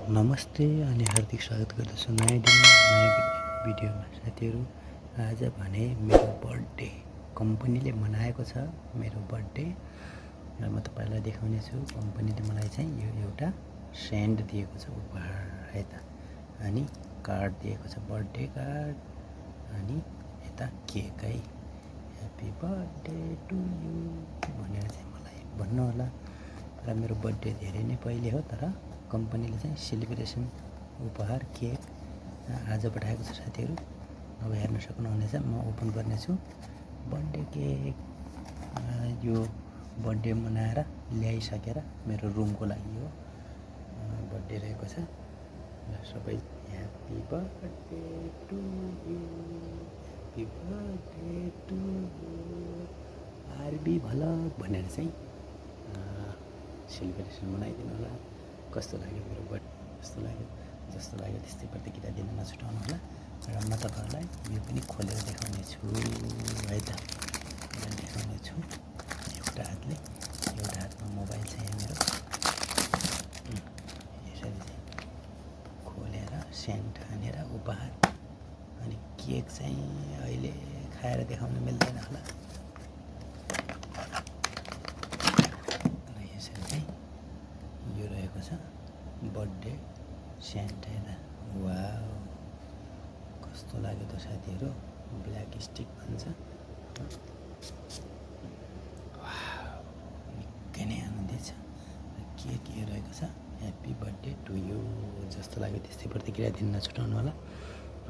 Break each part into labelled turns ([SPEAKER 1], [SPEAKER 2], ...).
[SPEAKER 1] नमस्ते अनि हार्दिक स्वागत गर्दछु नयाँ दिनमा नयाँ भिडियोमा। साथीहरू, आज भने मेरो बर्थडे कम्पनीले मनाएको छ। मेरो बर्थडे र म तपाईँलाई देखाउने छु। कम्पनीले मलाई चाहिँ यो एउटा सेन्ड दिएको छ उपहार है त, अनि कार्ड दिएको छ, बर्थडे कार्ड, अनि यता केक है। ह्याप्पी बर्थडे टु यु भनेर चाहिँ मलाई भन्नु होला। र मेरो बर्थडे धेरै नै पहिले हो, तर कम्पनीले चाहिँ सेलिब्रेसन उपहार केक आज पठाएको छ साथीहरू। अब हेर्न सक्नुहुनेछ, म ओपन गर्नेछु बर्थडे केक। यो बर्थडे मनाएर ल्याइसकेर मेरो रुमको लागि हो बर्थडे रहेको छ। र सबै happy birthday to you, happy birthday to you, RB भलक भनेर चाहिँ सेलिब्रेसन मनाइदिनु होला। कस्तो लाग्यो मेरो बर्थडे, जस्तो लाग्यो त्यस्तै प्रतिक्रिया दिन नछुटाउनु होला। र म तपाईँहरूलाई यो पनि खोलेर देखाउने छु है त, देखाउने छु। एउटा हातले, एउटा हातमा मोबाइल छ यहाँ मेरो। यसरी चाहिँ खोलेर सेन्ट हानेर उपहार, अनि केक चाहिँ अहिले खाएर देखाउन मिल्दैन होला। यो रहेको छ बर्थडे सेन्ट हेर्दा। वाउ, कस्तो लाग्यो त साथीहरू, ब्ल्याक स्टिक भन्छ। निकै नै आनन्दित छ। के रहेको छ, ह्याप्पी बर्थडे टु यु, जस्तो लाग्यो त्यस्तै प्रतिक्रिया दिन नछुटाउनु होला।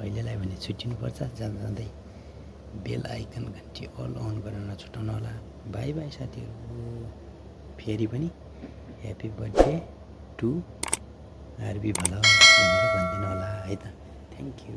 [SPEAKER 1] अहिलेलाई भने छुट्टिनुपर्छ, जाँदै बेल आइकन घन्टी अल अन गर्न नछुटाउनु होला। बाई बाई साथीहरू। फेरि पनि ह्याप्पी बर्थडे टु आरबी भलक भनेर भनिदिनु होला है त। Thank you.